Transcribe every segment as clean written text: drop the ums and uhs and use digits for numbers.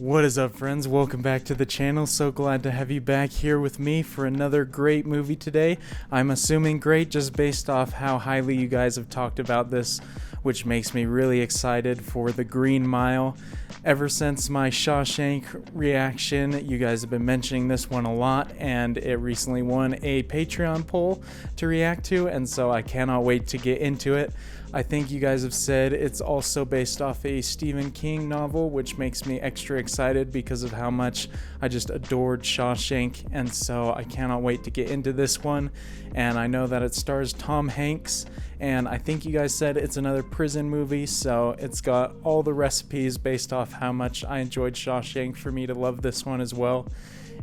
What is up, friends? Welcome back to the channel. So glad to have you back here with me for another great movie today. I'm assuming great just based off how highly you guys have talked about this, which makes me really excited for The Green Mile. Ever since my Shawshank reaction, you guys have been mentioning this one a lot, and it recently won a Patreon poll to react to, and so I cannot wait to get into it. I think you guys have said it's also based off a Stephen King novel, which makes me extra excited because of how much I just adored Shawshank, and so I cannot wait to get into this one. And I know that it stars Tom Hanks, and I think you guys said it's another prison movie, so it's got all the recipes based off how much I enjoyed Shawshank for me to love this one as well.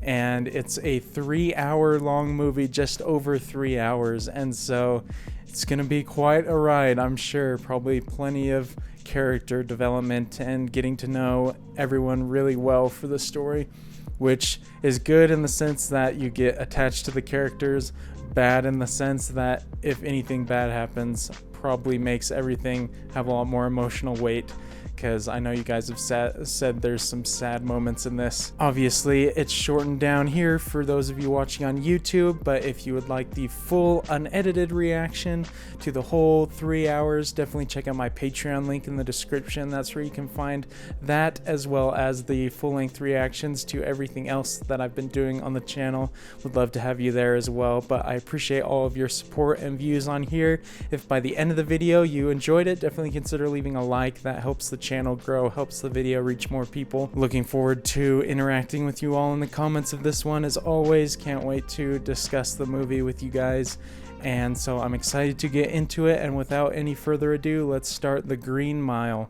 And it's a 3-hour long movie, just over 3 hours, and so it's gonna be quite a ride, I'm sure. Probably plenty of character development and getting to know everyone really well for the story, which is good in the sense that you get attached to the characters, bad in the sense that if anything bad happens, probably makes everything have a lot more emotional weight, because I know you guys have said there's some sad moments in this. Obviously, it's shortened down here for those of you watching on YouTube, but if you would like the full unedited reaction to the whole 3 hours, definitely check out my Patreon link in the description. That's where you can find that, as well as the full-length reactions to everything else that I've been doing on the channel. Would love to have you there as well, but I appreciate all of your support and views on here. If by the end of the video you enjoyed it, definitely consider leaving a like. That helps the channel grow, helps the video reach more people. Looking forward to interacting with you all in the comments of this one as always. Can't wait to discuss the movie with you guys, and so I'm excited to get into it. And without any further ado, let's start The Green Mile.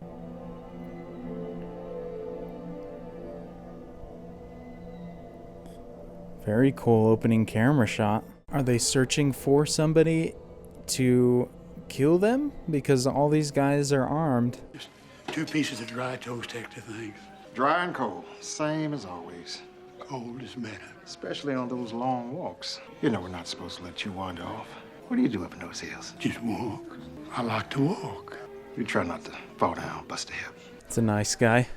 Very cool opening camera shot. Are they searching for somebody to kill them? Because all these guys are armed. Just 2 pieces of dry toast, extra things. Dry and cold, same as always. Cold is better. Especially on those long walks. You know we're not supposed to let you wander off. What do you do up in those hills? Just walk. I like to walk. You try not to fall down, bust a hip. It's a nice guy,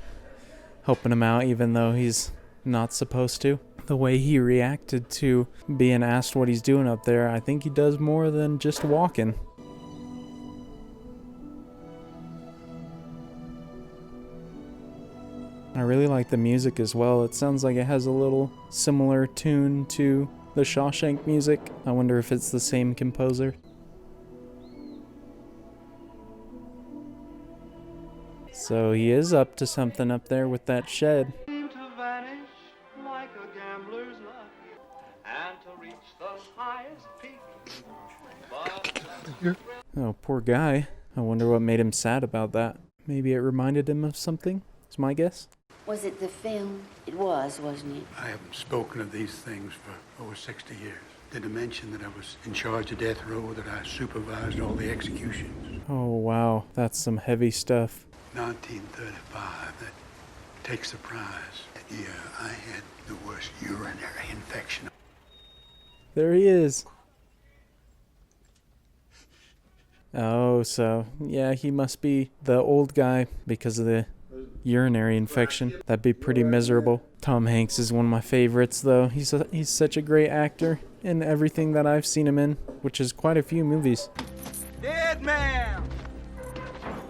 helping him out even though he's not supposed to. The way he reacted to being asked what he's doing up there, I think he does more than just walking. I really like the music as well. It sounds like it has a little similar tune to the Shawshank music. I wonder if it's the same composer. So he is up to something up there with that shed. Oh, poor guy. I wonder what made him sad about that. Maybe it reminded him of something, is my guess. Was it the film? It was, wasn't it? I haven't spoken of these things for over 60 years. Did I mention that I was in charge of death row, that I supervised all the executions? Oh, wow. That's some heavy stuff. 1935, that takes the prize. That year, I had the worst urinary infection. There he is. Oh, so, yeah, he must be the old guy because of the urinary infection. That'd be pretty miserable. Tom Hanks is one of my favorites, though. He's such a great actor in everything that I've seen him in, which is quite a few movies. Dead man!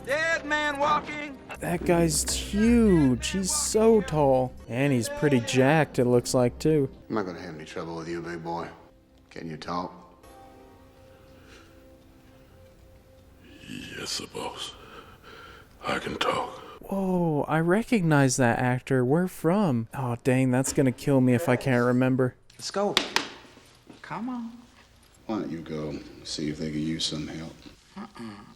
Dead man walking! That guy's huge. He's so tall. And he's pretty jacked, it looks like, too. I'm not gonna have any trouble with you, big boy. Can you talk? Yes, boss. I can talk. Whoa, I recognize that actor. Where from? Oh, dang, that's gonna kill me if I can't remember. Let's go. Come on. Why don't you go see if they could use some help?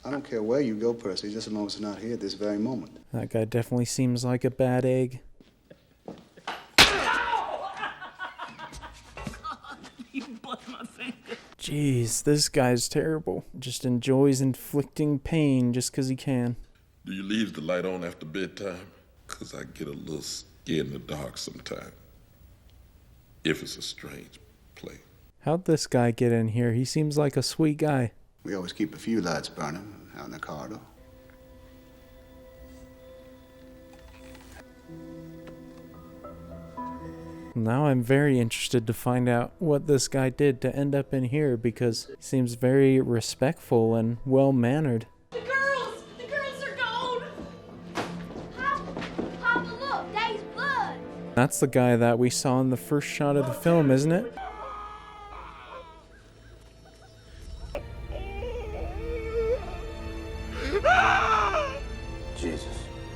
I don't care where you go, Percy, just as long as it's not here at this very moment. That guy definitely seems like a bad egg. Jeez, this guy's terrible. Just enjoys inflicting pain just because he can. Do you leave the light on after bedtime? Because I get a little scared in the dark sometimes. If it's a strange place. How'd this guy get in here? He seems like a sweet guy. We always keep a few lights burning out in the corridor. Now I'm very interested to find out what this guy did to end up in here, because he seems very respectful and well-mannered. The girls are gone. Papa, look, Dave's blood. That's the guy that we saw in the first shot of the film, isn't it? Jesus.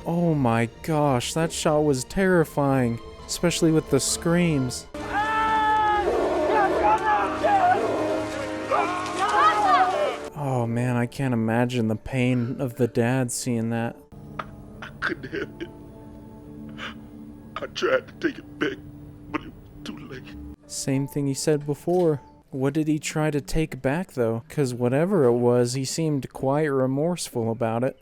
Oh my gosh, that shot was terrifying, especially with the screams. Oh man, I can't imagine the pain of the dad seeing that. I couldn't help it. I tried to take it back, but it was too late. Same thing he said before. What did he try to take back though? 'Cause whatever it was, he seemed quite remorseful about it.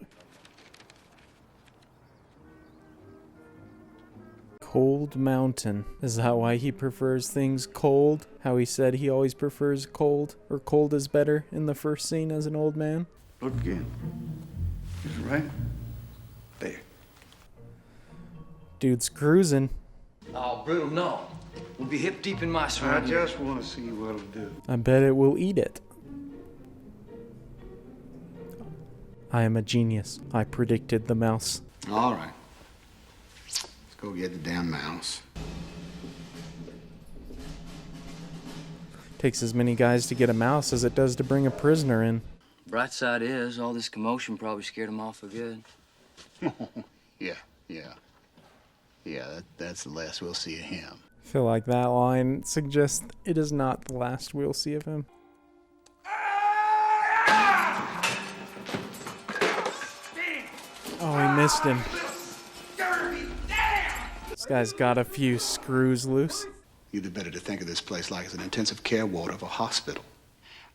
Cold Mountain. Is that why he prefers things cold? How he said he always prefers cold, or cold is better in the first scene as an old man? Look again. Is it right? There. Dude's cruising. Oh, brutal, no. We'll be hip deep in my I swamp. just want to see what it'll do. I bet it will eat it. I am a genius. I predicted the mouse. All right. Let's go get the damn mouse. Takes as many guys to get a mouse as it does to bring a prisoner in. Bright side is, all this commotion probably scared him off for good. Yeah, that's the last we'll see of him. I feel like that line suggests it is not the last we'll see of him. Oh, he missed him. This guy's got a few screws loose. You'd have better to think of this place like it's an intensive care ward of a hospital.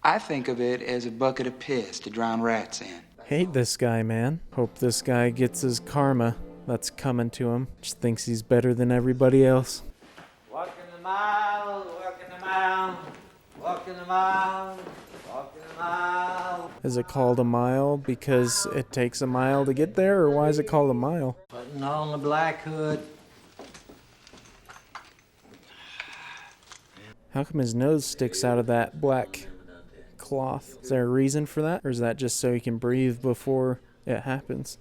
I think of it as a bucket of piss to drown rats in. Hate this guy, man. Hope this guy gets his karma that's coming to him. Just thinks he's better than everybody else. Walking the mile, walking the mile, walking the mile, walking the mile. Is it called a mile because it takes a mile to get there, or why is it called a mile? Putting on the black hood. How come his nose sticks out of that black cloth? Is there a reason for that, or is that just so he can breathe before it happens?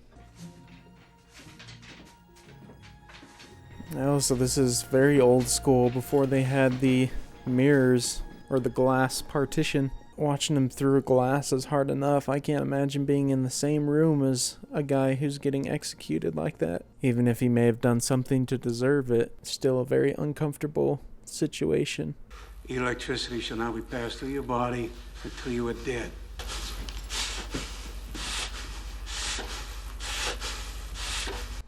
Oh, so this is very old school, before they had the mirrors or the glass partition. Watching him through glass is hard enough. I can't imagine being in the same room as a guy who's getting executed like that. Even if he may have done something to deserve it, still a very uncomfortable situation. Electricity shall now be passed through your body until you are dead.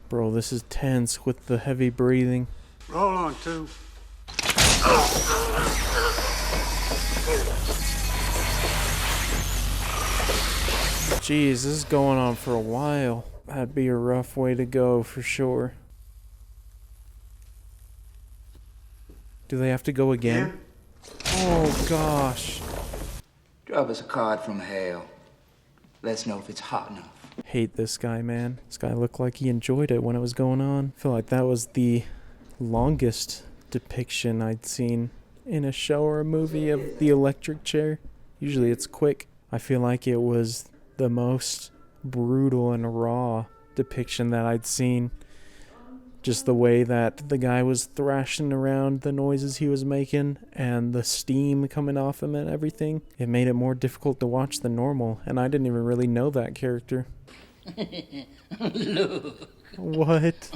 Bro, this is tense with the heavy breathing. Roll on, two. Jeez, this is going on for a while. That'd be a rough way to go for sure. Do they have to go again? Oh gosh. Drop us a card from hell. Let's know if it's hot enough. Hate this guy, man. This guy looked like he enjoyed it when it was going on. I feel like that was the longest depiction I'd seen in a show or a movie of the electric chair. Usually it's quick. I feel like it was the most brutal and raw depiction that I'd seen. Just the way that the guy was thrashing around, the noises he was making, and the steam coming off him and everything. It made it more difficult to watch than normal, and I didn't even really know that character. Look. What?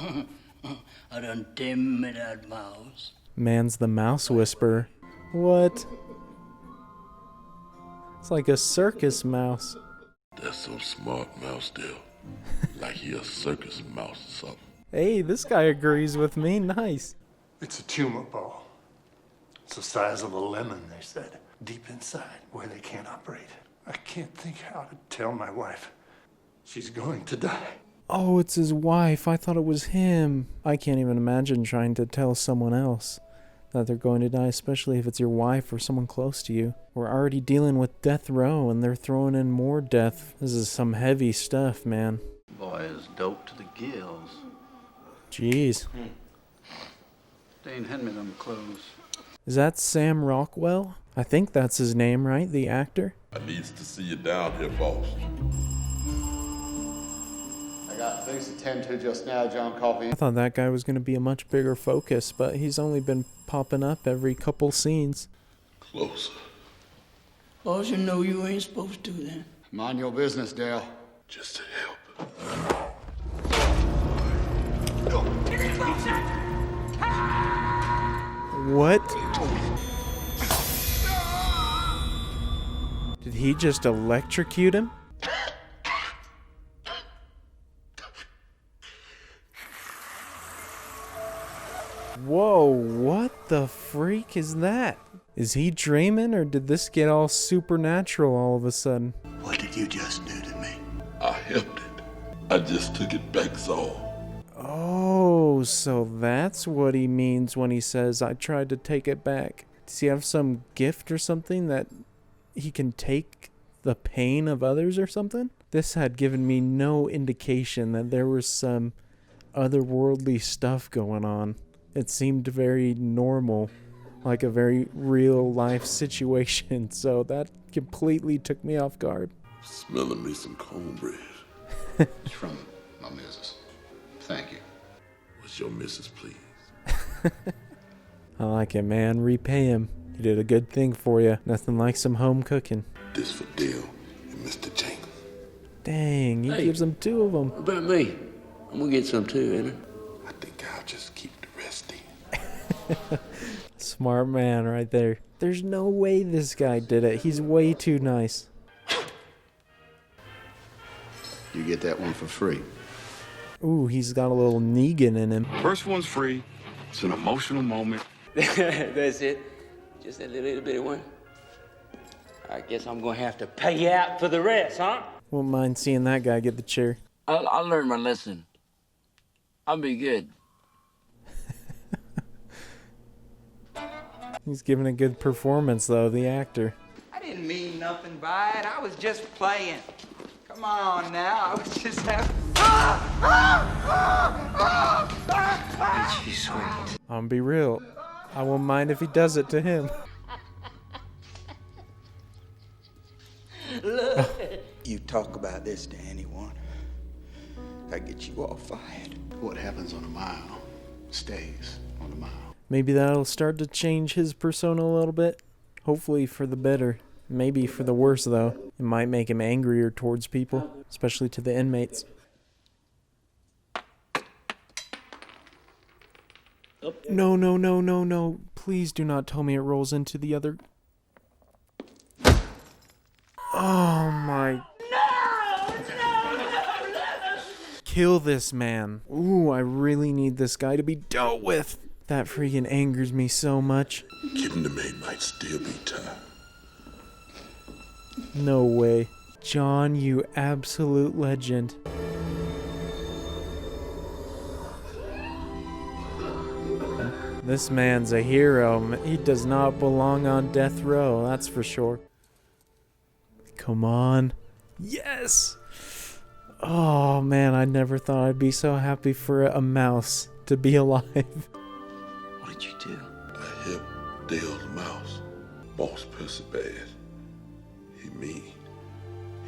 I done tame that mouse. Man's the mouse whisperer. What? It's like a circus mouse. That's some smart mouse there. Like he a circus mouse or something. Hey, this guy agrees with me. Nice. It's a tumor ball. It's the size of a lemon, they said. Deep inside, where they can't operate. I can't think how to tell my wife. She's going to die. Oh, it's his wife. I thought it was him. I can't even imagine trying to tell someone else that they're going to die, especially if it's your wife or someone close to you. We're already dealing with death row, and they're throwing in more death. This is some heavy stuff, man. Boy is dope to the gills. Jeez. Dane, hand me them clothes. Is that Sam Rockwell? I think that's his name, right? The actor? I needs to see you down here, boss. I got things to tend to just now, John Coffey. I thought that guy was going to be a much bigger focus, but he's only been popping up every couple scenes. Closer. Laws you know you ain't supposed to then. Mind your business, Dale. Just to help. What? Did he just electrocute him? Whoa, what the freak is that? Is he dreaming, or did this get all supernatural all of a sudden? What did you just do to me? I helped it. I just took it back, so. Oh, so that's what he means when he says, I tried to take it back. Does he have some gift or something that he can take the pain of others or something? This had given me no indication that there was some otherworldly stuff going on. It seemed very normal, like a very real life situation, so that completely took me off guard. Smelling me some cornbread. It's from my missus. Thank you. What's your missus, please? I like it, man. Repay him. He did a good thing for you. Nothing like some home cooking. This for Dale and Mr. Jenkins. Dang, he Hey. gives him two of them. What about me? I'm gonna get some too, ain't I? I think I'll just keep the rest in. Smart man right there. There's no way this guy did it. He's way too nice. You get that one for free. Ooh, he's got a little Negan in him. First one's free. It's an emotional moment. That's it. Just that little bitty one. I guess I'm gonna have to pay you out for the rest, huh? Won't mind seeing that guy get the chair. I'll learn my lesson. I'll be good. He's giving a good performance, though, the actor. I didn't mean nothing by it. I was just playing. Come on now. I was just having. She's sweet. I'm be real. I won't mind if he does it to him. You talk about this to anyone, I get you all fired. What happens on a mile stays on a mile. Maybe that'll start to change his persona a little bit. Hopefully for the better. Maybe for the worse, though. It might make him angrier towards people, especially to the inmates. No, no, no, no, no. Please do not tell me it rolls into the other... Oh my... Kill this man. Ooh, I really need this guy to be dealt with. That freaking angers me so much. Getting the maid might still be tired. No way. John, you absolute legend. This man's a hero. He does not belong on death row, that's for sure. Come on. Yes! Oh man, I never thought I'd be so happy for a mouse to be alive. What did you do? I helped Dale's mouse. Boss person bad. He mean.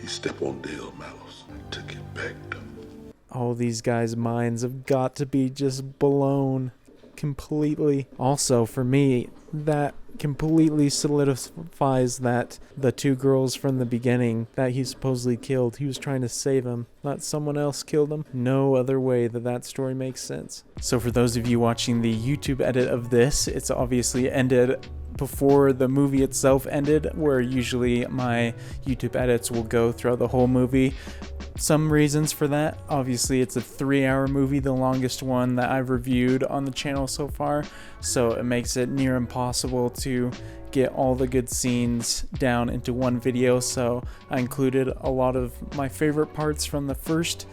He stepped on Dale's mouse. I took it back to him. All these guys' minds have got to be just blown completely. Also, for me, that completely solidifies that the two girls from the beginning that he supposedly killed, he was trying to save them, not someone else killed them. No other way that story makes sense. So for those of you watching the YouTube edit of this, it's obviously ended before the movie itself ended, where usually my YouTube edits will go throughout the whole movie. Some reasons for that. Obviously, it's a 3-hour movie, the longest one that I've reviewed on the channel so far, so it makes it near impossible to get all the good scenes down into one video. So I included a lot of my favorite parts from the first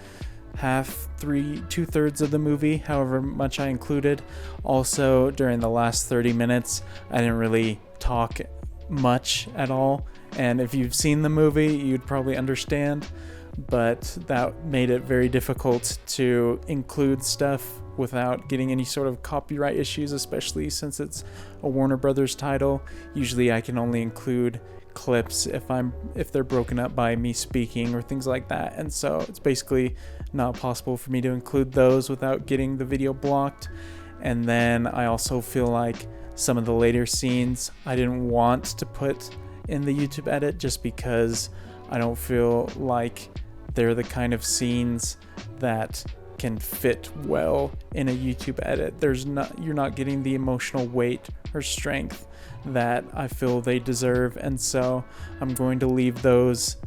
half, 2/3 of the movie, however much I included. Also, during the last 30 minutes, I didn't really talk much at all, and if you've seen the movie, you'd probably understand, but that made it very difficult to include stuff without getting any sort of copyright issues, especially since it's a Warner Brothers title. Usually I can only include clips if they're broken up by me speaking or things like that, and so it's basically not possible for me to include those without getting the video blocked. And then I also feel like some of the later scenes I didn't want to put in the YouTube edit just because I don't feel like they're the kind of scenes that can fit well in a YouTube edit. You're not getting the emotional weight or strength that I feel they deserve, and so I'm going to leave those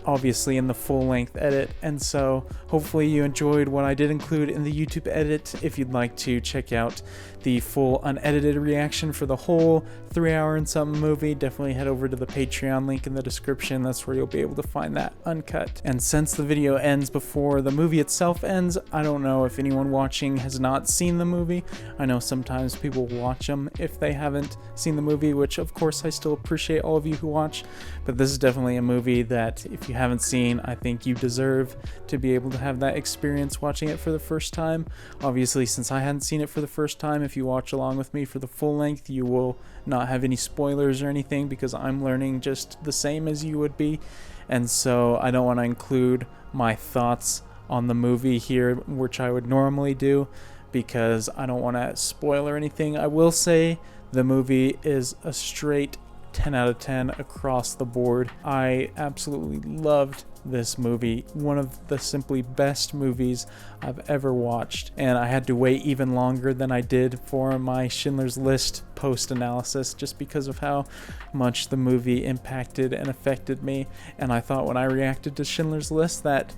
obviously in the full-length edit. And so hopefully you enjoyed what I did include in the YouTube edit. If you'd like to check out the full unedited reaction for the whole 3-hour and something movie, definitely head over to the Patreon link in the description. That's where you'll be able to find that uncut. And since the video ends before the movie itself ends, I don't know if anyone watching has not seen the movie. I know sometimes people watch them if they haven't seen the movie, which of course I still appreciate all of you who watch, but this is definitely a movie that if you haven't seen, I think you deserve to be able to have that experience watching it for the first time. Obviously, since I hadn't seen it for the first time, if you watch along with me for the full length, you will not have any spoilers or anything because I'm learning just the same as you would be. And so I don't want to include my thoughts on the movie here, which I would normally do, because I don't want to spoil or anything. I will say the movie is a straight 10 out of 10 across the board. I absolutely loved this movie. One of the simply best movies I've ever watched, and I had to wait even longer than I did for my Schindler's List post-analysis just because of how much the movie impacted and affected me. And I thought when I reacted to Schindler's List that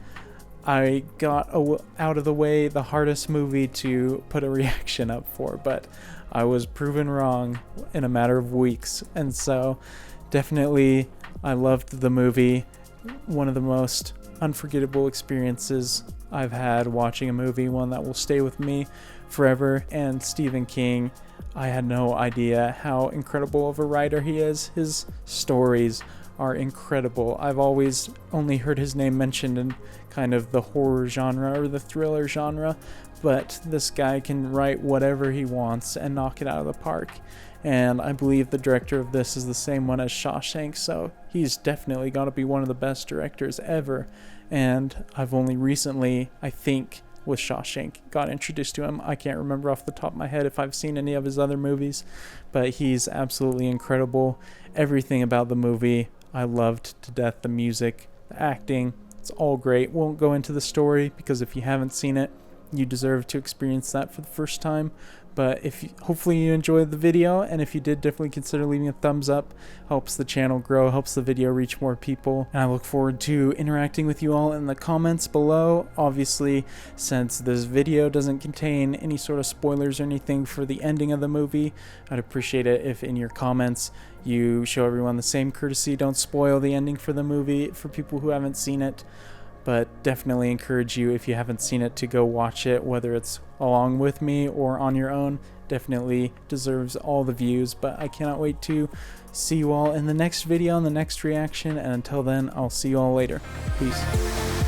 I got out of the way the hardest movie to put a reaction up for, but I was proven wrong in a matter of weeks. And so definitely I loved the movie. One of the most unforgettable experiences I've had watching a movie, one that will stay with me forever. And Stephen King, I had no idea how incredible of a writer he is. His stories are incredible. I've always only heard his name mentioned in kind of the horror genre or the thriller genre, but this guy can write whatever he wants and knock it out of the park. And I believe the director of this is the same one as Shawshank, so he's definitely got to be one of the best directors ever. And I've only recently, I think, with Shawshank, got introduced to him. I can't remember off the top of my head if I've seen any of his other movies, but he's absolutely incredible. Everything about the movie I loved to death. The music, the acting, it's all great. Won't go into the story because if you haven't seen it, you deserve to experience that for the first time. But hopefully you enjoyed the video, and if you did, definitely consider leaving a thumbs up. Helps the channel grow, helps the video reach more people, and I look forward to interacting with you all in the comments below. Obviously, since this video doesn't contain any sort of spoilers or anything for the ending of the movie, I'd appreciate it if in your comments you show everyone the same courtesy. Don't spoil the ending for the movie for people who haven't seen it. But definitely encourage you, if you haven't seen it, to go watch it, whether it's along with me or on your own. Definitely deserves all the views. But I cannot wait to see you all in the next video, in the next reaction. And until then, I'll see you all later. Peace.